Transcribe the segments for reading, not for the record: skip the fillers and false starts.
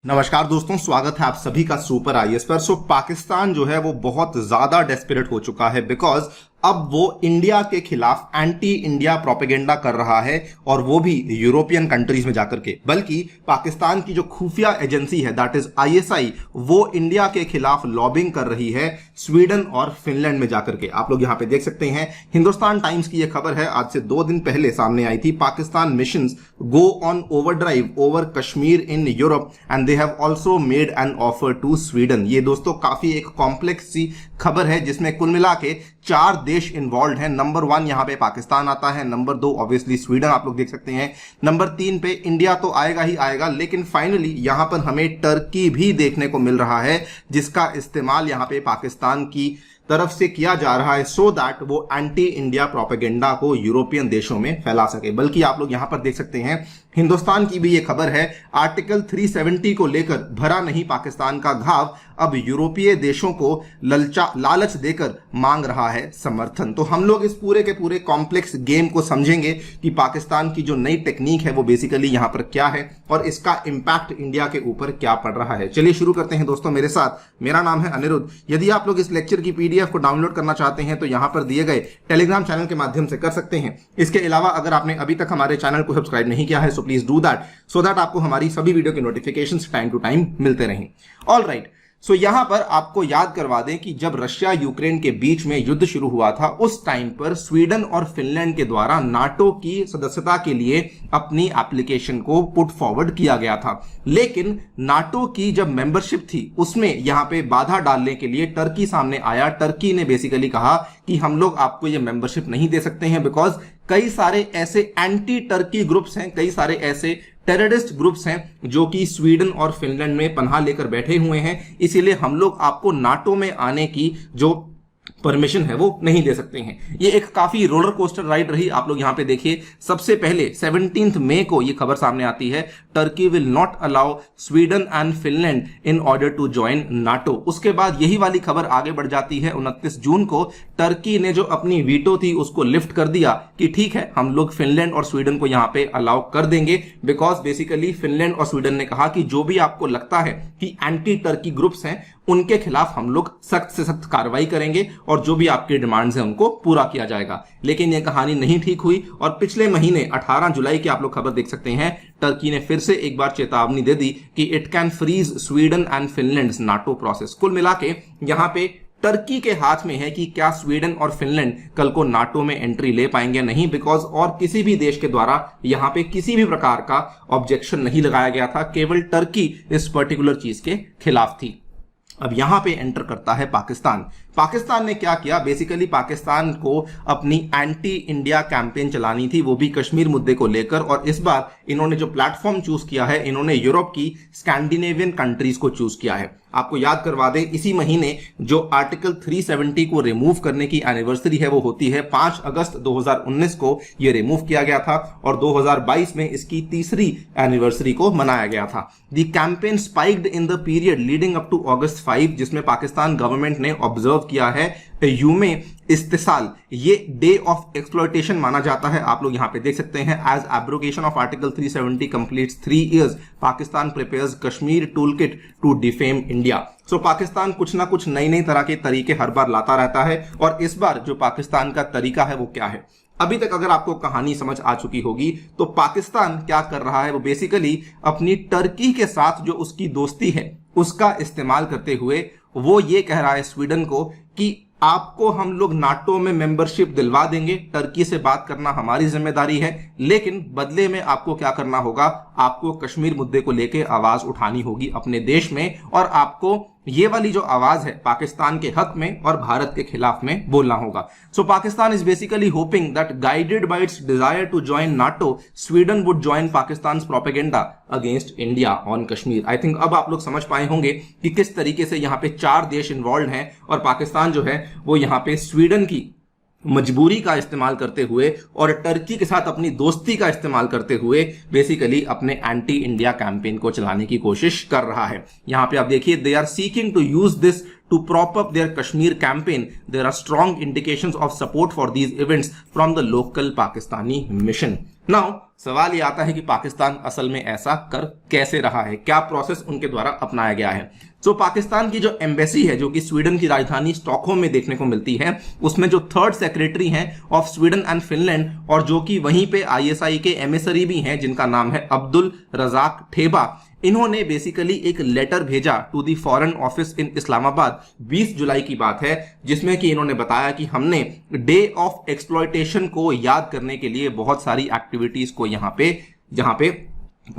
नमस्कार दोस्तों, स्वागत है आप सभी का सुपर आईएएस पर। पाकिस्तान जो है वो बहुत ज्यादा डेस्परेट हो चुका है बिकॉज अब वो इंडिया के खिलाफ एंटी इंडिया प्रोपेगेंडा कर रहा है और वो भी यूरोपियन कंट्रीज में जाकर के। बल्कि पाकिस्तान की जो खुफिया एजेंसी है दैट इज आईएसआई, वो इंडिया के खिलाफ लॉबिंग कर रही है स्वीडन और फिनलैंड में जाकर के। आप लोग यहां पे देख सकते हैं, हिंदुस्तान टाइम्स की यह खबर है, आज से 2 दिन पहले सामने आई थी। Pakistan missions go on overdrive over Kashmir in Europe and they have also made an offer to Sweden. ये दोस्तों काफी एक कॉम्प्लेक्स सी खबर है जिसमें कुल मिला के 4 देश इन्वॉल्व हैं। नंबर 1 यहां पे पाकिस्तान आता है, नंबर 2 ऑब्वियसली स्वीडन आप लोग देख सकते हैं, नंबर 3 पे इंडिया तो आएगा ही आएगा, लेकिन फाइनली यहां पर हमें टर्की भी देखने को मिल रहा है जिसका इस्तेमाल यहां पे पाकिस्तान की तरफ से किया जा रहा है सो दैट वो एंटी इंडिया प्रोपेगेंडा को यूरोपियन देशों में फैला सके। बल्कि आप लोग यहां पर देख सकते हैं, हिंदुस्तान की भी ये खबर है, आर्टिकल 370 को लेकर भरा नहीं पाकिस्तान का घाव, अब यूरोपीय देशों को लालच देकर मांग रहा है समर्थन। तो हम लोग इस पूरे के पूरे कॉम्प्लेक्स गेम को समझेंगे कि पाकिस्तान की जो नई टेक्निक है वो बेसिकली यहां पर क्या है और इसका इंपैक्ट इंडिया के ऊपर क्या पड़ रहा है। चलिए शुरू करते हैं दोस्तों मेरे साथ। मेरा नाम है अनिरुद्ध। यदि आप लोग इस लेक्चर की पीडीएफ को डाउनलोड करना चाहते हैं तो यहां पर दिए गए टेलीग्राम चैनल के माध्यम से कर सकते हैं। इसके अलावा अगर आपने अभी तक हमारे चैनल को सब्सक्राइब नहीं किया है please do that so that आपको हमारी सभी वीडियो के नोटिफिकेशंस टाइम टू टाइम मिलते रहें। ऑल राइट, सो यहां पर आपको याद करवा दें कि जब रशिया यूक्रेन के बीच में युद्ध शुरू हुआ था उस टाइम पर स्वीडन और फिनलैंड के द्वारा नाटो की सदस्यता के लिए अपनी एप्लीकेशन को पुट फॉरवर्ड किया गया था। लेकिन नाटो की जब मेंबरशिप थी उसमें यहां पे बाधा डालने के लिए टर्की सामने आया। टर्की ने बेसिकली कहा कि हम लोग आपको ये मेंबरशिप नहीं दे सकते हैं बिकॉज कई सारे ऐसे एंटी टर्की ग्रुप्स हैं, कई सारे ऐसे टेररिस्ट ग्रुप्स हैं जो कि स्वीडन और फिनलैंड में पनाह लेकर बैठे हुए हैं, इसीलिए हम लोग आपको नाटो में आने की जो परमिशन है वो नहीं दे सकते हैं। ये एक काफी रोलर कोस्टर राइड रही। आप लोग यहां पे देखिए, सबसे पहले 17 मई को ये खबर सामने आती है, Turkey will not allow Sweden and Finland in order to join NATO. उसके बाद यही वाली खबर आगे बढ़ जाती है 29 जून को, टर्की ने जो अपनी वीटो थी उसको लिफ्ट कर दिया कि ठीक है हम लोग फिनलैंड और स्वीडन को यहां पे अलाउ कर देंगे बिकॉज बेसिकली फिनलैंड और स्वीडन ने कहा कि जो भी आपको लगता है कि एंटी टर्की ग्रुप्स हैं उनके खिलाफ हम लोग सख्त से सख्त कार्रवाई करेंगे और जो भी आपकी डिमांड्स हैं उनको पूरा किया जाएगा। लेकिन यह कहानी नहीं ठीक हुई और पिछले महीने 18 जुलाई की आप लोग खबर देख सकते हैं, टर्की ने फिर से एक बार चेतावनी दे दी कि it can freeze Sweden and Finland NATO process. कुल मिला के यहां पे टर्की के हाथ में है कि क्या स्वीडन और फिनलैंड कल को नाटो में एंट्री ले पाएंगे, नहीं, बिकॉज और किसी भी देश के द्वारा यहां पे किसी भी प्रकार का ऑब्जेक्शन नहीं लगाया गया था, केवल टर्की इस पर्टिकुलर चीज के खिलाफ थी। अब यहां पे एंटर करता है पाकिस्तान। पाकिस्तान ने क्या किया, बेसिकली पाकिस्तान को अपनी एंटी इंडिया कैंपेन चलानी थी, वो भी कश्मीर मुद्दे को लेकर, और इस बार इन्होंने जो प्लेटफॉर्म चूज किया है, इन्होंने यूरोप की स्कैंडिनेवियन कंट्रीज को चूज किया है। आपको याद करवा दें, इसी महीने जो आर्टिकल 370 को रिमूव करने की एनिवर्सरी है वो होती है 5 अगस्त 2019 को ये रिमूव किया गया था और 2022 में इसकी तीसरी एनिवर्सरी को मनाया गया था। The campaign spiked in the period leading up to August 5, जिसमें पाकिस्तान गवर्नमेंट ने ऑब्जर्व किया है यूमे इस्तेसाल, ये डे ऑफ एक्सप्लॉयटेशन माना जाता है। आप लोग यहां पे देख सकते हैं, as abrogation of article 370 completes 3 years, Pakistan prepares Kashmir toolkit to defame India. So Pakistan कुछ ना कुछ नई नई तरह के तरीके हर बार लाता रहता है और इस बार जो पाकिस्तान का तरीका है वो क्या है। अभी तक अगर आपको कहानी समझ आ चुकी होगी तो पाकिस्तान क्या कर रहा है, वो बेसिकली अपनी टर्की के साथ जो उसकी दोस्ती है उसका इस्तेमाल करते हुए वो ये कह रहा है स्वीडन को कि आपको हम लोग नाटो में मेंबरशिप दिलवा देंगे, टर्की से बात करना हमारी जिम्मेदारी है, लेकिन बदले में आपको क्या करना होगा, आपको कश्मीर मुद्दे को लेकर आवाज उठानी होगी अपने देश में और आपको ये वाली जो आवाज है पाकिस्तान के हक में और भारत के खिलाफ में बोलना होगा। So Pakistan is basically hoping that guided by its desire to join NATO, Sweden would join Pakistan propaganda against India on Kashmir. I think अब आप लोग समझ पाए होंगे कि किस तरीके से यहाँ पे 4 देश इन्वॉल्व हैं और पाकिस्तान जो है वो यहाँ पे स्वीडन की मजबूरी का इस्तेमाल करते हुए और टर्की के साथ अपनी दोस्ती का इस्तेमाल करते हुए बेसिकली अपने एंटी इंडिया कैंपेन को चलाने की कोशिश कर रहा है। यहां पे आप देखिए, they are seeking to use this to prop up their Kashmir campaign. There are strong indications of support for these events from the local Pakistani mission. Now, सवाल ये आता है कि पाकिस्तान असल में ऐसा कर कैसे रहा है, क्या प्रोसेस उनके द्वारा अपनाया गया है। तो पाकिस्तान की जो एम्बेसी है, जो कि स्वीडन की राजधानी स्टॉकहोम में देखने को मिलती है, उसमें जो थर्ड सेक्रेटरी हैं ऑफ स्वीडन एंड फिनलैंड, और जो कि वहीं पे आईएसआई के एमिसरी भी हैं जिनका नाम है अब्दुल रजाक ठेबा, इन्होंने बेसिकली एक लेटर भेजा to the foreign office in Islamabad 20 जुलाई की बात है, जिसमें कि इन्होंने बताया कि हमने डे ऑफ एक्सप्लॉयटेशन को याद करने के लिए बहुत सारी एक्टिविटीज को यहाँ पे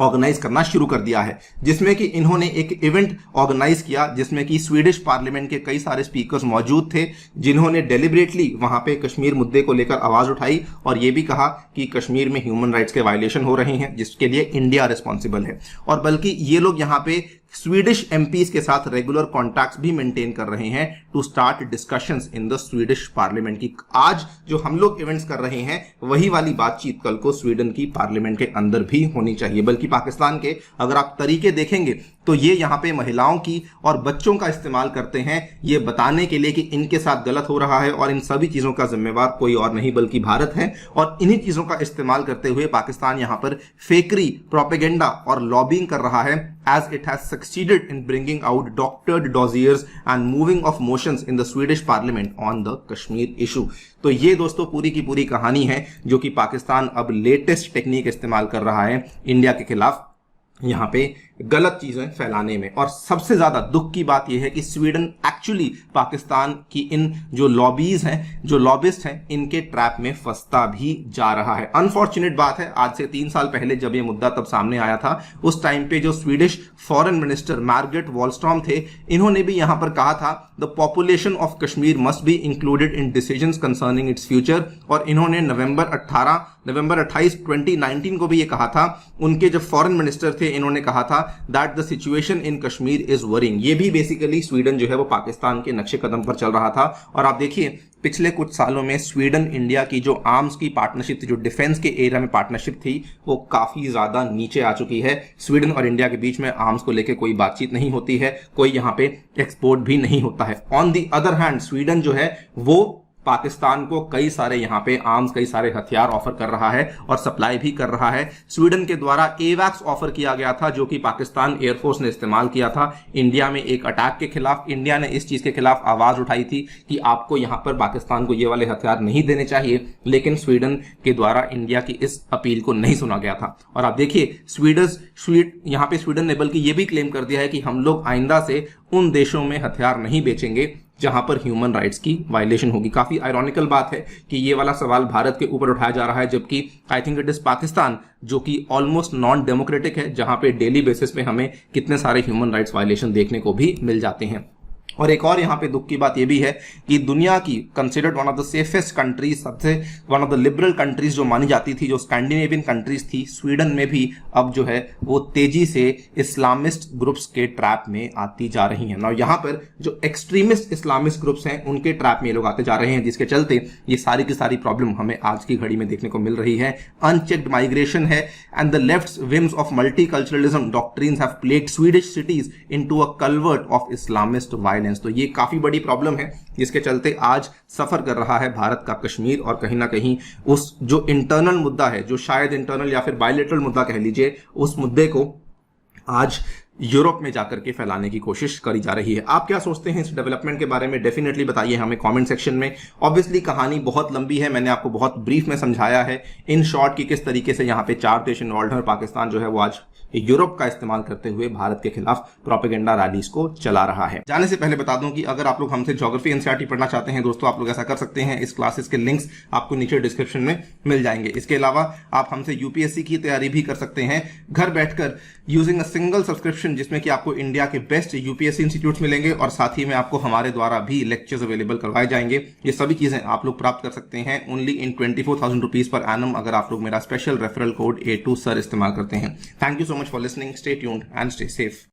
ऑर्गेनाइज करना शुरू कर दिया है, जिसमें कि इन्होंने एक इवेंट ऑर्गेनाइज किया जिसमें कि स्वीडिश पार्लियामेंट के कई सारे स्पीकर्स मौजूद थे, जिन्होंने डेलिबरेटली वहां पे कश्मीर मुद्दे को लेकर आवाज उठाई और यह भी कहा कि कश्मीर में ह्यूमन राइट्स के वायलेशन हो रहे हैं, जिसके लिए इंडिया रिस्पॉन्सिबल है। और बल्कि ये लोग यहाँ पे स्वीडिश एमपीज के साथ रेगुलर कॉन्टैक्ट्स भी मेंटेन कर रहे हैं to start discussions in the Swedish parliament की। आज जो हम लोग इवेंट्स कर रहे हैं वही वाली बातचीत कल को स्वीडन की पार्लियामेंट के अंदर भी होनी चाहिए। बल्कि पाकिस्तान के अगर आप तरीके देखेंगे तो ये यहाँ पे महिलाओं की और बच्चों का इस्तेमाल करते हैं ये बताने के लिए कि इनके साथ गलत हो रहा है, और इन सभी चीजों का जिम्मेवार कोई और नहीं बल्कि भारत है। और इन्हीं चीजों का इस्तेमाल करते हुए पाकिस्तान यहाँ पर फेकरी, प्रोपेगेंडा और लॉबिंग कर रहा है, as it has succeeded in bringing out doctored dossiers and moving of motions in the Swedish parliament on the Kashmir issue। तो ये दोस्तों पूरी की पूरी कहानी है जो कि पाकिस्तान अब लेटेस्ट टेक्निक इस्तेमाल कर रहा है इंडिया के खिलाफ यहाँ पे गलत चीजें फैलाने में। और सबसे ज्यादा दुख की बात यह है कि स्वीडन एक्चुअली पाकिस्तान की इन जो लॉबीज हैं, जो लॉबिस्ट हैं, इनके ट्रैप में फंसता भी जा रहा है। अनफॉर्चुनेट बात है, आज से 3 साल पहले जब ये मुद्दा तब सामने आया था, उस टाइम पे जो स्वीडिश फॉरेन मिनिस्टर मार्गरेट वॉलस्ट्रॉम थे, इन्होंने भी यहां पर कहा था the population of Kashmir must be included in decisions concerning its future. और इन्होंने नवंबर 28 2019 को भी ये कहा था। उनके जो फॉरेन मिनिस्टर थे इन्होंने कहा था that the situation in Kashmir is worrying. ये भी बेसिकली स्वीडन जो है वो पाकिस्तान के नक्शे कदम पर चल रहा था। और आप देखिए पिछले कुछ सालों में स्वीडन इंडिया की जो आर्म्स की पार्टनरशिप थी, जो डिफेंस के एरिया में पार्टनरशिप थी, वो काफी ज्यादा नीचे आ चुकी है। स्वीडन और इंडिया के बीच में आर्म्स को लेकर कोई बातचीत नहीं होती है, कोई यहाँ पे एक्सपोर्ट भी नहीं होता है। On the other hand Sweden जो है वो पाकिस्तान को कई सारे यहाँ पे आर्म्स, कई सारे हथियार ऑफर कर रहा है और सप्लाई भी कर रहा है। स्वीडन के द्वारा एवैक्स ऑफर किया गया था जो कि पाकिस्तान एयरफोर्स ने इस्तेमाल किया था इंडिया में एक अटैक के खिलाफ। इंडिया ने इस चीज के खिलाफ आवाज उठाई थी कि आपको यहाँ पर पाकिस्तान को ये वाले हथियार नहीं देने चाहिए, लेकिन स्वीडन के द्वारा इंडिया की इस अपील को नहीं सुना गया था। और आप देखिए यहाँ पे स्वीडन ने बल्कि ये भी क्लेम कर दिया है कि हम लोग आइंदा से उन देशों में हथियार नहीं बेचेंगे जहां पर ह्यूमन राइट्स की वायलेशन होगी। काफी आयरॉनिकल बात है कि ये वाला सवाल भारत के ऊपर उठाया जा रहा है, जबकि I think it is Pakistan जो कि ऑलमोस्ट नॉन डेमोक्रेटिक है, जहां पे डेली बेसिस पे हमें कितने सारे ह्यूमन राइट्स वायलेशन देखने को भी मिल जाते हैं। और एक और यहाँ पे दुख की बात यह भी है कि दुनिया की considered one of the safest countries, सबसे one of the liberal countries जो मानी जाती थी, जो स्कैंडिनेवियन कंट्रीज थी, स्वीडन में भी अब जो है वो तेजी से इस्लामिस्ट ग्रुप्स के ट्रैप में आती जा रही हैं। और यहाँ पर जो एक्सट्रीमिस्ट इस्लामिस्ट ग्रुप्स हैं उनके ट्रैप में ये लोग आते जा रहे हैं, जिसके चलते ये सारी की सारी प्रॉब्लम हमें आज की घड़ी में देखने को मिल रही है। अनचेक्ड माइग्रेशन है and the left's whims of multiculturalism doctrines have played Swedish cities into a culvert of Islamist violence. तो ये काफी बड़ी प्रॉब्लम है जिसके चलते आज सफर कर रहा है भारत का कश्मीर, और कहीं ना कहीं उस जो इंटरनल मुद्दा है, जो शायद इंटरनल या फिर बायलैटरल मुद्दा कह लीजिए, उस मुद्दे को आज यूरोप में जाकर के फैलाने की कोशिश करी जा रही है। आप क्या सोचते हैं इस डेवलपमेंट के बारे में? डेफिनेटली बताइए हमें कमेंट सेक्शन में। ऑब्वियसली कहानी बहुत लंबी है, मैंने आपको बहुत ब्रीफ में समझाया है इन शॉर्ट की किस तरीके से यहाँ पे 4 देश इन्वॉल्व है और पाकिस्तान जो है वो आज यूरोप का इस्तेमाल करते हुए भारत के खिलाफ प्रोपेगेंडा रैलीज को चला रहा है। जाने से पहले बता दूं कि अगर आप लोग हमसे ज्योग्राफी एनसीईआरटी पढ़ना चाहते हैं दोस्तों, आप लोग ऐसा कर सकते हैं। इस क्लासेस के लिंक्स आपको नीचे डिस्क्रिप्शन में मिल जाएंगे। इसके अलावा आप हमसे यूपीएससी की तैयारी भी कर सकते हैं घर बैठकर यूजिंग अ सिंगल सब्सक्रिप्शन, जिसमें कि आपको इंडिया के बेस्ट यूपीएससी इंस्टीट्यूट्स मिलेंगे और साथ ही में आपको हमारे द्वारा भी लेक्चर्स अवेलेबल करवाए जाएंगे। ये सभी चीजें आप लोग प्राप्त कर सकते हैं only in 24,000 rupees per annum, अगर आप लोग मेरा स्पेशल रेफरल कोड A2SIR इस्तेमाल करते हैं। Thank you so much for listening. Stay tuned and stay safe.